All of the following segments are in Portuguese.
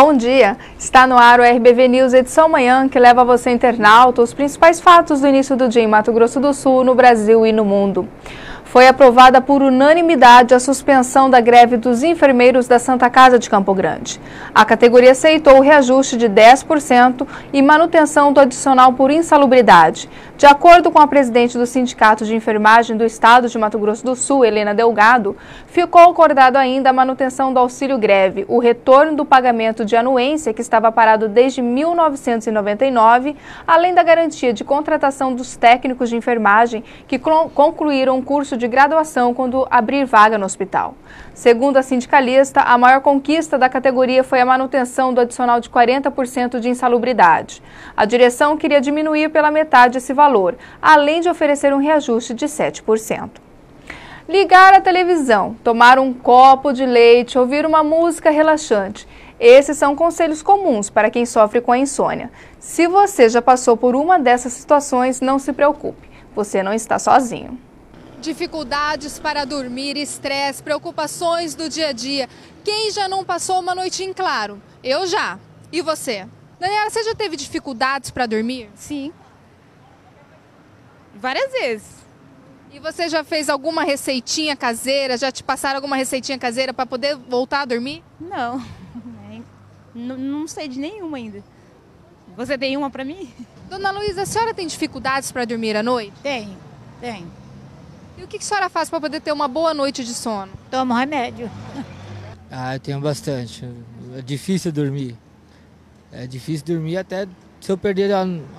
Bom dia, está no ar o RBV News edição manhã, que leva a você, internauta, os principais fatos do início do dia em Mato Grosso do Sul, no Brasil e no mundo. Foi aprovada por unanimidade a suspensão da greve dos enfermeiros da Santa Casa de Campo Grande. A categoria aceitou o reajuste de 10% e manutenção do adicional por insalubridade. De acordo com a presidente do Sindicato de Enfermagem do Estado de Mato Grosso do Sul, Helena Delgado, ficou acordado ainda a manutenção do auxílio-greve, o retorno do pagamento de anuência, que estava parado desde 1999, além da garantia de contratação dos técnicos de enfermagem que concluíram um curso de graduação quando abrir vaga no hospital. Segundo a sindicalista, a maior conquista da categoria foi a manutenção do adicional de 40% de insalubridade. A direção queria diminuir pela metade esse valor, além de oferecer um reajuste de 7%. Ligar a televisão, tomar um copo de leite, ouvir uma música relaxante. Esses são conselhos comuns para quem sofre com a insônia. Se você já passou por uma dessas situações, não se preocupe, você não está sozinho. Dificuldades para dormir, estresse, preocupações do dia a dia. Quem já não passou uma noite em claro? Eu já. E você? Daniela, você já teve dificuldades para dormir? Sim. Várias vezes. E você já fez alguma receitinha caseira? Já te passaram alguma receitinha caseira para poder voltar a dormir? Não. Não sei de nenhuma ainda. Você tem uma para mim? Dona Luísa, a senhora tem dificuldades para dormir à noite? Tenho. E o que a senhora faz para poder ter uma boa noite de sono? Tomo remédio. Eu tenho bastante. É difícil dormir. É difícil dormir até se eu perder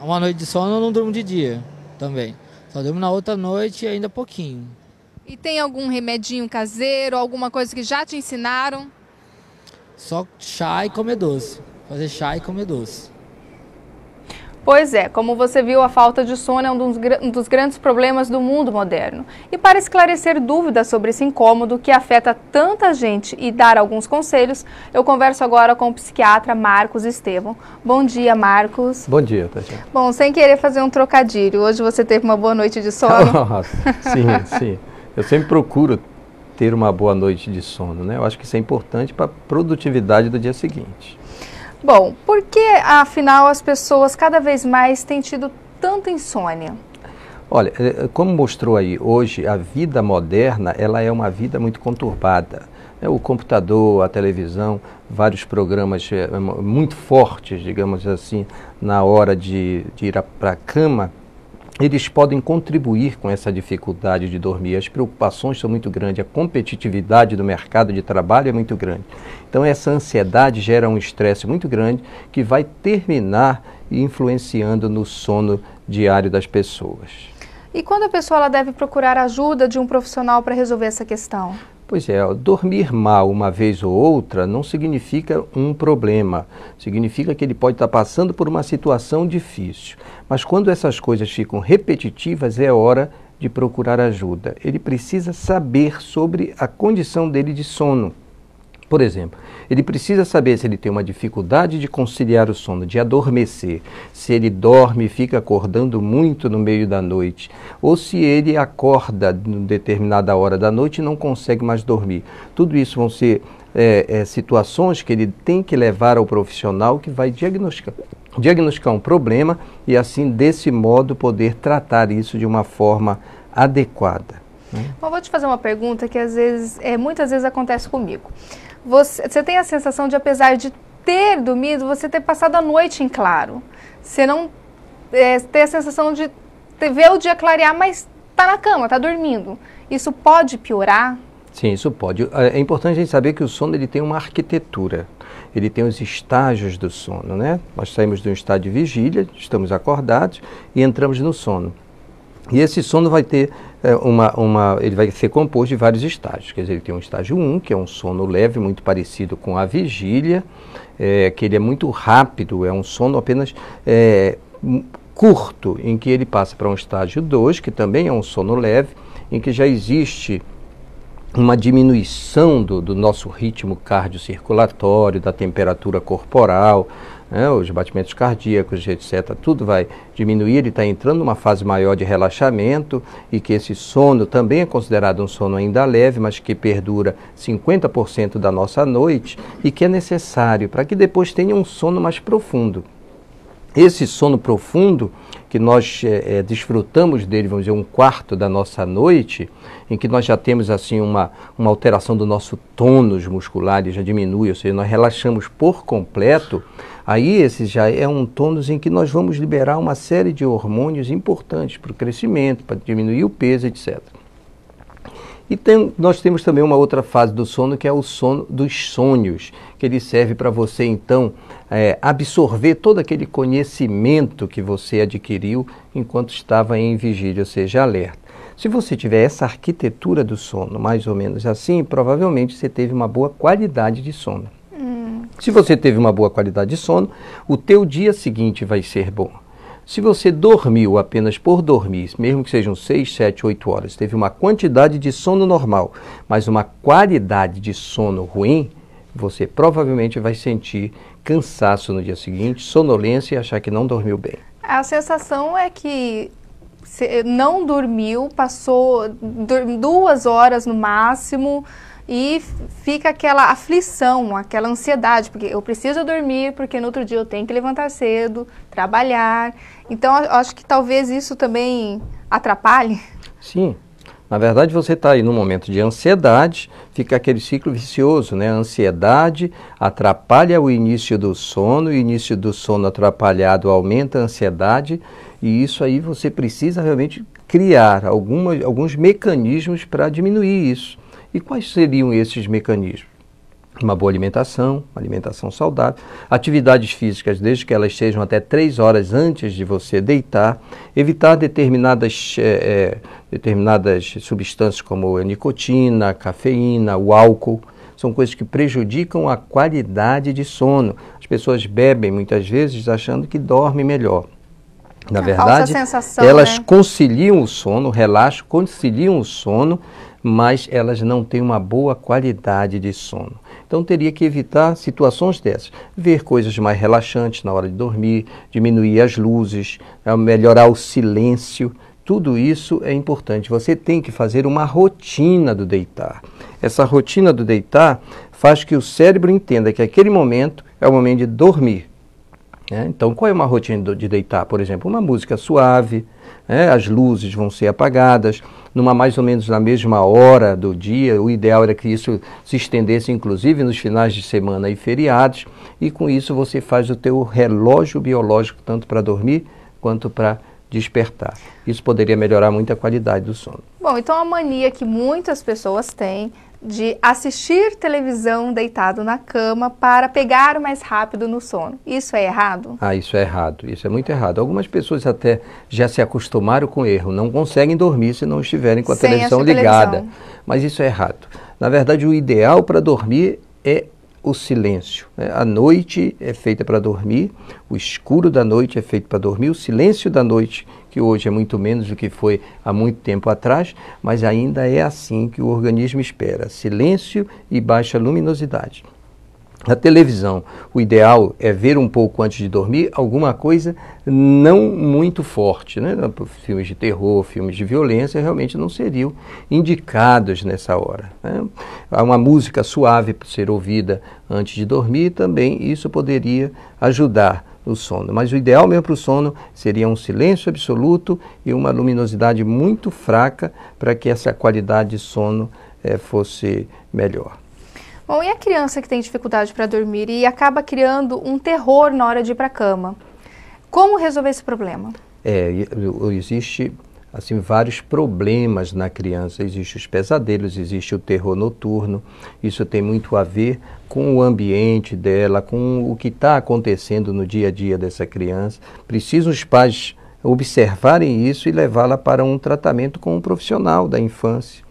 uma noite de sono, eu não durmo de dia também. Só durmo na outra noite e ainda pouquinho. E tem algum remedinho caseiro, alguma coisa que já te ensinaram? Só chá e comer doce. Fazer chá e comer doce. Pois é, como você viu, a falta de sono é um dos grandes problemas do mundo moderno. E para esclarecer dúvidas sobre esse incômodo que afeta tanta gente e dar alguns conselhos, eu converso agora com o psiquiatra Marcos Estevão. Bom dia, Marcos. Bom dia, Tatiana. Bom, sem querer fazer um trocadilho, hoje você teve uma boa noite de sono? Sim. Eu sempre procuro ter uma boa noite de sono, né? Eu acho que isso é importante para a produtividade do dia seguinte. Bom, por que, afinal, as pessoas cada vez mais têm tido tanta insônia? Olha, como mostrou aí, hoje a vida moderna, ela é uma vida muito conturbada. O computador, a televisão, vários programas muito fortes, digamos assim, na hora de ir para a cama, eles podem contribuir com essa dificuldade de dormir. As preocupações são muito grandes, a competitividade do mercado de trabalho é muito grande. Então essa ansiedade gera um estresse muito grande que vai terminar influenciando no sono diário das pessoas. E quando a pessoa ela deve procurar ajuda de um profissional para resolver essa questão? Pois é, dormir mal uma vez ou outra não significa um problema, significa que ele pode estar passando por uma situação difícil. Mas quando essas coisas ficam repetitivas, é hora de procurar ajuda. Ele precisa saber sobre a condição dele de sono. Por exemplo, ele precisa saber se ele tem uma dificuldade de conciliar o sono, de adormecer, se ele dorme e fica acordando muito no meio da noite, ou se ele acorda em determinada hora da noite e não consegue mais dormir. Tudo isso vão ser situações que ele tem que levar ao profissional que vai diagnosticar um problema e assim, desse modo, poder tratar isso de uma forma adequada. Bom, vou te fazer uma pergunta que muitas vezes acontece comigo. Você tem a sensação de, apesar de ter dormido, você ter passado a noite em claro. Você não ter a sensação de ver o dia clarear, mas está na cama, está dormindo. Isso pode piorar? Sim, isso pode. É importante a gente saber que o sono ele tem uma arquitetura. Ele tem os estágios do sono, né? Nós saímos de um estado de vigília, estamos acordados e entramos no sono. E esse sono vai ter ele vai ser composto de vários estágios. Quer dizer, ele tem um estágio 1, que é um sono leve, muito parecido com a vigília, que ele é muito rápido, é um sono apenas curto, em que ele passa para um estágio 2, que também é um sono leve, em que já existe uma diminuição do nosso ritmo cardiocirculatório, da temperatura corporal, né, os batimentos cardíacos, etc., tudo vai diminuir, ele está entrando numa fase maior de relaxamento e que esse sono também é considerado um sono ainda leve, mas que perdura 50% da nossa noite e que é necessário para que depois tenha um sono mais profundo. Esse sono profundo, que nós desfrutamos dele, vamos dizer, um quarto da nossa noite, em que nós já temos assim uma alteração do nosso tônus muscular, ele já diminui, ou seja, nós relaxamos por completo, aí esse já é um tônus em que nós vamos liberar uma série de hormônios importantes para o crescimento, para diminuir o peso, etc. E nós temos também uma outra fase do sono, que é o sono dos sonhos, que ele serve para você, então, absorver todo aquele conhecimento que você adquiriu enquanto estava em vigília, ou seja, alerta. Se você tiver essa arquitetura do sono, mais ou menos assim, provavelmente você teve uma boa qualidade de sono. Se você teve uma boa qualidade de sono, o teu dia seguinte vai ser bom. Se você dormiu apenas por dormir, mesmo que sejam 6, 7, 8 horas, teve uma quantidade de sono normal, mas uma qualidade de sono ruim, você provavelmente vai sentir cansaço no dia seguinte, sonolência e achar que não dormiu bem. A sensação é que não dormiu, passou 2 horas no máximo e fica aquela aflição, aquela ansiedade, porque eu preciso dormir, porque no outro dia eu tenho que levantar cedo, trabalhar. Então, eu acho que talvez isso também atrapalhe. Sim. Na verdade, você está aí num momento de ansiedade, fica aquele ciclo vicioso, né? A ansiedade atrapalha o início do sono, o início do sono atrapalhado aumenta a ansiedade, e isso aí você precisa realmente criar alguns mecanismos para diminuir isso. E quais seriam esses mecanismos? Uma boa alimentação, uma alimentação saudável, atividades físicas, desde que elas sejam até 3 horas antes de você deitar, evitar determinadas substâncias como a nicotina, a cafeína, o álcool, são coisas que prejudicam a qualidade de sono. As pessoas bebem muitas vezes achando que dormem melhor. Na verdade, elas conciliam o sono, relaxam, conciliam o sono, mas elas não têm uma boa qualidade de sono. Então teria que evitar situações dessas, ver coisas mais relaxantes na hora de dormir, diminuir as luzes, melhorar o silêncio, tudo isso é importante. Você tem que fazer uma rotina do deitar. Essa rotina do deitar faz que o cérebro entenda que aquele momento é o momento de dormir. Então, qual é uma rotina de deitar? Por exemplo, uma música suave, as luzes vão ser apagadas, mais ou menos na mesma hora do dia. O ideal era que isso se estendesse, inclusive, nos finais de semana e feriados, e com isso você faz o teu relógio biológico, tanto para dormir quanto para despertar. Isso poderia melhorar muito a qualidade do sono. Bom, então a mania que muitas pessoas têm de assistir televisão deitado na cama para pegar mais rápido no sono. Isso é errado? Isso é errado. Isso é muito errado. Algumas pessoas até já se acostumaram com o erro. Não conseguem dormir se não estiverem com a televisão ligada. Mas isso é errado. Na verdade, o ideal para dormir é o silêncio. A noite é feita para dormir, o escuro da noite é feito para dormir, o silêncio da noite, que hoje é muito menos do que foi há muito tempo atrás, mas ainda é assim que o organismo espera, silêncio e baixa luminosidade. Na televisão, o ideal é ver um pouco antes de dormir alguma coisa não muito forte, né? Filmes de terror, filmes de violência realmente não seriam indicados nessa hora, né? Há uma música suave para ser ouvida antes de dormir, também isso poderia ajudar o sono. Mas o ideal mesmo para o sono seria um silêncio absoluto e uma luminosidade muito fraca para que essa qualidade de sono fosse melhor. Bom, e a criança que tem dificuldade para dormir e acaba criando um terror na hora de ir para a cama? Como resolver esse problema? Existe assim, vários problemas na criança. Existem os pesadelos, existe o terror noturno. Isso tem muito a ver com o ambiente dela, com o que está acontecendo no dia a dia dessa criança. Precisam os pais observarem isso e levá-la para um tratamento com um profissional da infância,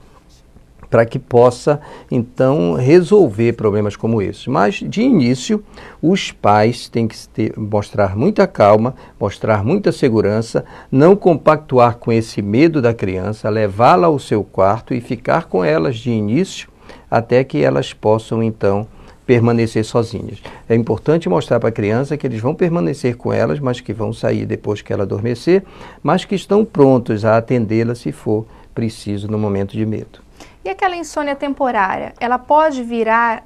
para que possa, então, resolver problemas como esse. Mas, de início, os pais têm que mostrar muita calma, mostrar muita segurança, não compactuar com esse medo da criança, levá-la ao seu quarto e ficar com elas de início, até que elas possam, então, permanecer sozinhas. É importante mostrar para a criança que eles vão permanecer com elas, mas que vão sair depois que ela adormecer, mas que estão prontos a atendê-la se for preciso no momento de medo. E aquela insônia temporária, ela pode vir a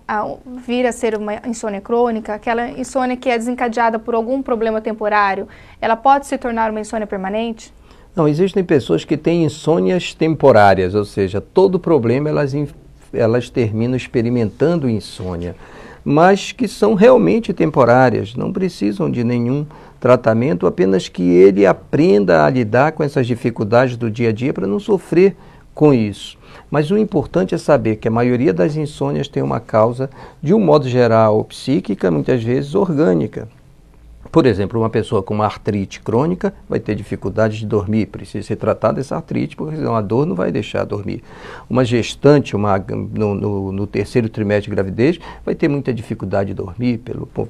ser uma insônia crônica? Aquela insônia que é desencadeada por algum problema temporário, ela pode se tornar uma insônia permanente? Não, existem pessoas que têm insônias temporárias, ou seja, todo problema elas terminam experimentando insônia, mas que são realmente temporárias, não precisam de nenhum tratamento, apenas que ele aprenda a lidar com essas dificuldades do dia a dia para não sofrer com isso. Mas o importante é saber que a maioria das insônias tem uma causa, de um modo geral, psíquica, muitas vezes orgânica. Por exemplo, uma pessoa com uma artrite crônica vai ter dificuldade de dormir, precisa ser tratada essa artrite, porque senão a dor não vai deixar dormir. Uma gestante no terceiro trimestre de gravidez vai ter muita dificuldade de dormir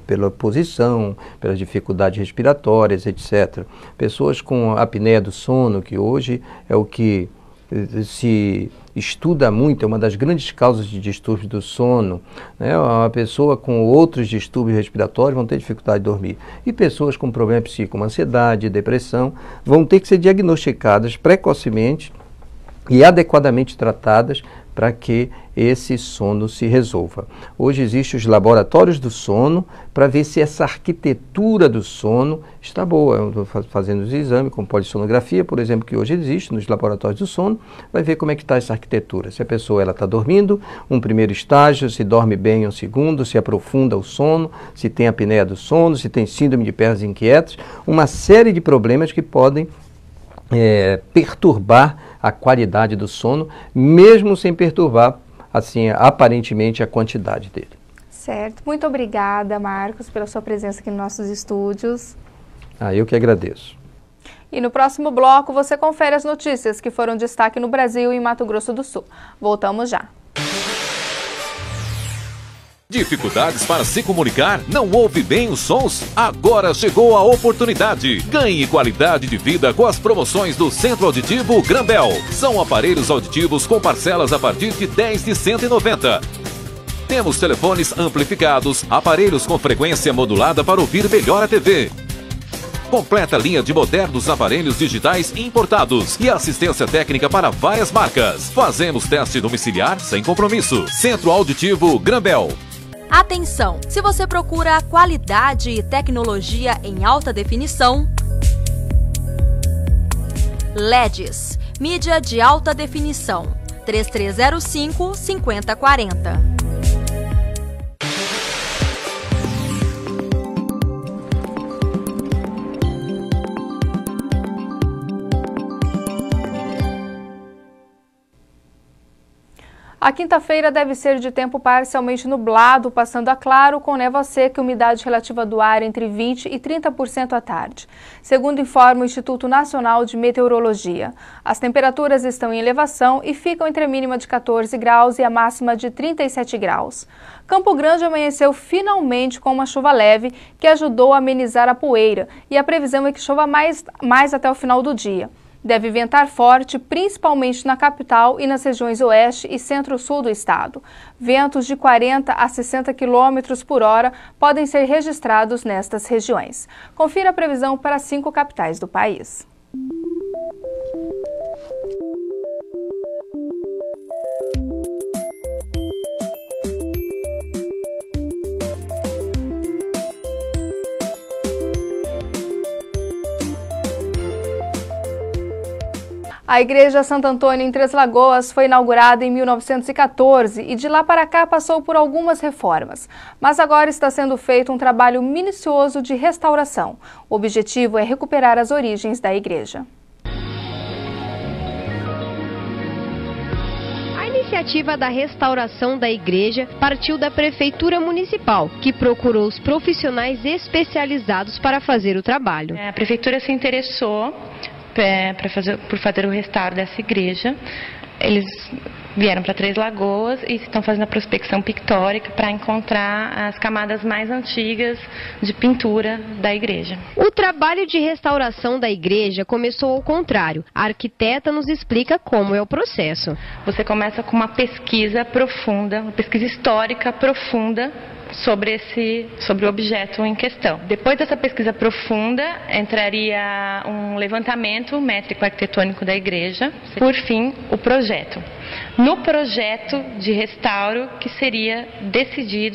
pela posição, pelas dificuldades respiratórias, etc. Pessoas com apneia do sono, que hoje é o que se estuda muito, é uma das grandes causas de distúrbios do sono, né? Uma pessoa com outros distúrbios respiratórios vão ter dificuldade de dormir. E pessoas com problema psíquico, como ansiedade, depressão, vão ter que ser diagnosticadas precocemente e adequadamente tratadas para que esse sono se resolva. Hoje existem os laboratórios do sono para ver se essa arquitetura do sono está boa. Eu estou fazendo os exames com polissonografia, por exemplo, que hoje existe nos laboratórios do sono, vai ver como é que está essa arquitetura. Se a pessoa está dormindo, um primeiro estágio, se dorme bem um segundo, se aprofunda o sono, se tem apneia do sono, se tem síndrome de pernas inquietas, uma série de problemas que podem perturbar a qualidade do sono, mesmo sem perturbar, assim, aparentemente a quantidade dele. Certo. Muito obrigada, Marcos, pela sua presença aqui nos nossos estúdios. Eu que agradeço. E no próximo bloco você confere as notícias que foram destaque no Brasil e em Mato Grosso do Sul. Voltamos já. Dificuldades para se comunicar? Não ouve bem os sons? Agora chegou a oportunidade. Ganhe qualidade de vida com as promoções do Centro Auditivo Grambel. São aparelhos auditivos com parcelas a partir de 10 de R$ 190. Temos telefones amplificados, aparelhos com frequência modulada para ouvir melhor a TV. Completa linha de modernos aparelhos digitais importados e assistência técnica para várias marcas. Fazemos teste domiciliar sem compromisso. Centro Auditivo Grambel. Atenção! Se você procura qualidade e tecnologia em alta definição, LEDs, mídia de alta definição, 3305-5040. A quinta-feira deve ser de tempo parcialmente nublado, passando a claro, com névoa seca e umidade relativa do ar entre 20% e 30% à tarde, segundo informa o Instituto Nacional de Meteorologia. As temperaturas estão em elevação e ficam entre a mínima de 14 graus e a máxima de 37 graus. Campo Grande amanheceu finalmente com uma chuva leve que ajudou a amenizar a poeira e a previsão é que chova mais até o final do dia. Deve ventar forte, principalmente na capital e nas regiões oeste e centro-sul do estado. Ventos de 40 a 60 km por hora podem ser registrados nestas regiões. Confira a previsão para as 5 capitais do país. A Igreja Santo Antônio em Três Lagoas foi inaugurada em 1914 e de lá para cá passou por algumas reformas. Mas agora está sendo feito um trabalho minucioso de restauração. O objetivo é recuperar as origens da igreja. A iniciativa da restauração da igreja partiu da Prefeitura Municipal, que procurou os profissionais especializados para fazer o trabalho. A Prefeitura se interessou por fazer o restauro dessa igreja. Eles vieram para Três Lagoas e estão fazendo a prospecção pictórica para encontrar as camadas mais antigas de pintura da igreja. O trabalho de restauração da igreja começou ao contrário. A arquiteta nos explica como é o processo. Você começa com uma pesquisa profunda, uma pesquisa histórica profunda, sobre o objeto em questão. Depois dessa pesquisa profunda, entraria um levantamento métrico arquitetônico da igreja, por fim, o projeto. No projeto de restauro que seria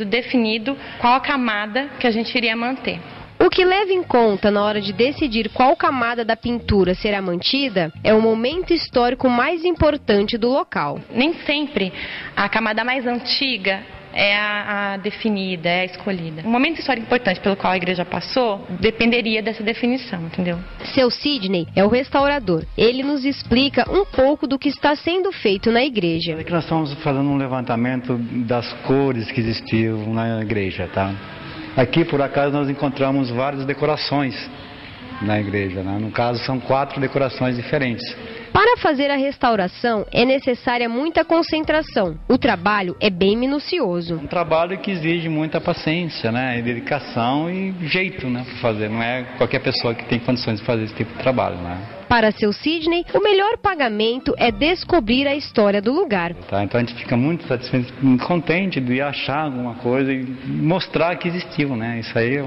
definido qual a camada que a gente iria manter. O que leva em conta na hora de decidir qual camada da pintura será mantida é o momento histórico mais importante do local. Nem sempre a camada mais antiga é a definida, é a escolhida. O momento histórico importante pelo qual a igreja passou dependeria dessa definição, entendeu? Seu Sidney é o restaurador. Ele nos explica um pouco do que está sendo feito na igreja. É que nós estamos fazendo um levantamento das cores que existiam na igreja, tá? Aqui, por acaso, nós encontramos várias decorações na igreja, né? No caso, são 4 decorações diferentes. Para fazer a restauração, é necessária muita concentração. O trabalho é bem minucioso. Um trabalho que exige muita paciência, né? E dedicação e jeito, né? Para fazer. Não é qualquer pessoa que tem condições de fazer esse tipo de trabalho, né? Para seu Sidney, o melhor pagamento é descobrir a história do lugar. Tá? Então a gente fica muito satisfeito, contente de achar alguma coisa e mostrar que existiu, né? Isso aí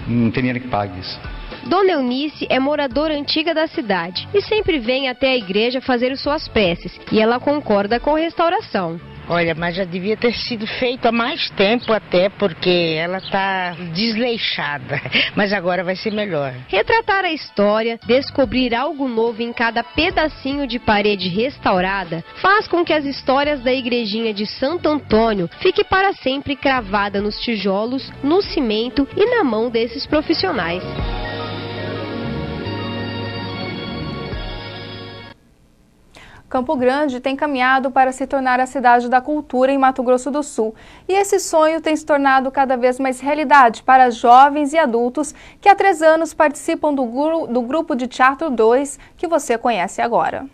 não tem dinheiro que pague isso. Dona Eunice é moradora antiga da cidade e sempre vem até a igreja fazer suas preces. E ela concorda com a restauração. Olha, mas já devia ter sido feito há mais tempo até, porque ela está desleixada. Mas agora vai ser melhor. Retratar a história, descobrir algo novo em cada pedacinho de parede restaurada, faz com que as histórias da igrejinha de Santo Antônio fique para sempre cravada nos tijolos, no cimento e na mão desses profissionais. Campo Grande tem caminhado para se tornar a cidade da cultura em Mato Grosso do Sul. E esse sonho tem se tornado cada vez mais realidade para jovens e adultos que há 3 anos participam do grupo de Teatro 2, que você conhece agora.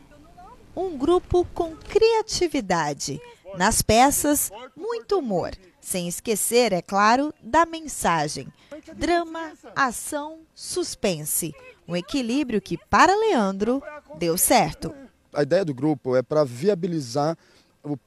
Um grupo com criatividade. Nas peças, muito humor. Sem esquecer, é claro, da mensagem. Drama, ação, suspense. Um equilíbrio que, para Leandro, deu certo. A ideia do grupo é para viabilizar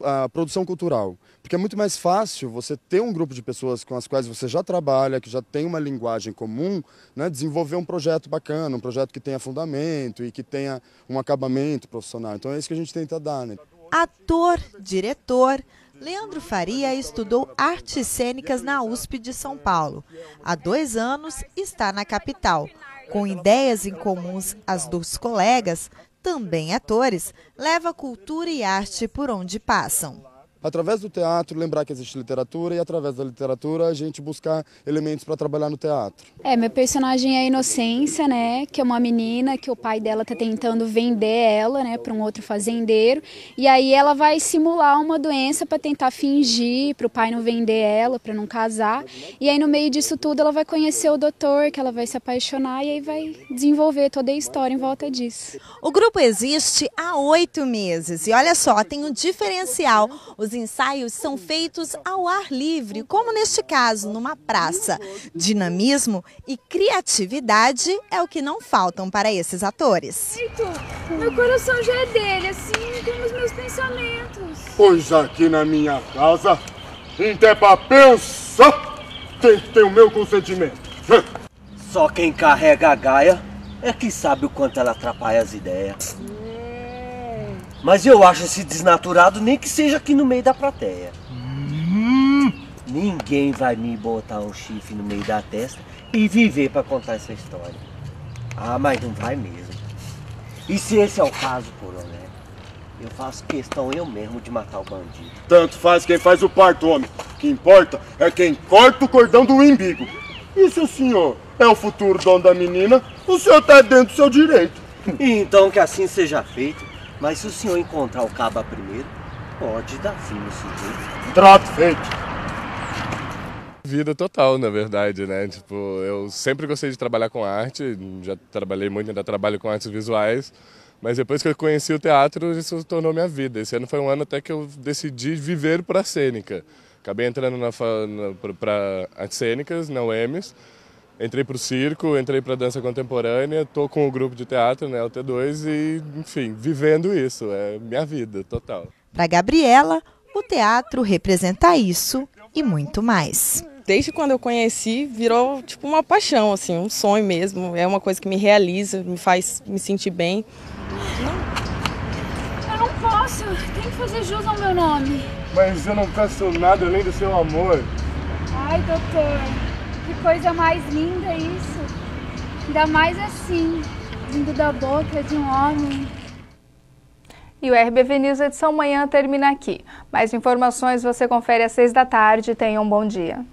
a produção cultural, porque é muito mais fácil você ter um grupo de pessoas com as quais você já trabalha, que já tem uma linguagem comum, né, desenvolver um projeto bacana, um projeto que tenha fundamento e que tenha um acabamento profissional. Então é isso que a gente tenta dar, né? Ator, diretor, Leandro Faria estudou artes cênicas na USP de São Paulo. Há 2 anos está na capital. Com ideias incomuns às dos colegas, também atores, leva cultura e arte por onde passam. Através do teatro, lembrar que existe literatura e através da literatura a gente buscar elementos para trabalhar no teatro. Meu personagem é a Inocência, né, que é uma menina que o pai dela está tentando vender ela, né, para um outro fazendeiro. E aí ela vai simular uma doença para tentar fingir, para o pai não vender ela, para não casar. E aí no meio disso tudo ela vai conhecer o doutor, que ela vai se apaixonar e aí vai desenvolver toda a história em volta disso. O grupo existe há 8 meses e olha só, tem um diferencial. Os ensaios são feitos ao ar livre, como neste caso, numa praça. Dinamismo e criatividade é o que não faltam para esses atores. Meu coração já é dele, assim como os meus pensamentos. Pois aqui na minha casa, até pra pensar, tem que ter o meu consentimento. Só quem carrega a gaia é que sabe o quanto ela atrapalha as ideias. Mas eu acho esse desnaturado nem que seja aqui no meio da plateia. Ninguém vai me botar um chifre no meio da testa e viver para contar essa história. Ah, mas não vai mesmo. E se esse é o caso, coronel, eu faço questão eu mesmo de matar o bandido. Tanto faz quem faz o parto, homem. O que importa é quem corta o cordão do umbigo. E se o senhor é o futuro dono da menina, o senhor tá dentro do seu direito. Então que assim seja feito. Mas se o senhor encontrar o caba primeiro, pode dar fim no sujeito. Trato feito. Vida total, na verdade, né? Tipo, eu sempre gostei de trabalhar com arte, já trabalhei muito, ainda trabalho com artes visuais, mas depois que eu conheci o teatro, isso tornou minha vida. Esse ano foi um ano até que eu decidi viver para a cênica. Acabei entrando para artes cênicas, na UEMS. Entrei para o circo, entrei para a dança contemporânea, estou com o grupo de teatro, né, o T2, e, enfim, vivendo isso, é minha vida total. Para Gabriela, o teatro representa isso e muito mais. Desde quando eu conheci, virou tipo uma paixão, assim, um sonho mesmo. É uma coisa que me realiza, me faz me sentir bem. Eu não posso, tem que fazer jus ao meu nome. Mas eu não peço nada além do seu amor. Ai, doutor, que coisa mais linda isso. Ainda mais assim, vindo da boca de um homem. E o RBV News Edição Manhã termina aqui. Mais informações você confere às 6 da tarde. Tenha um bom dia.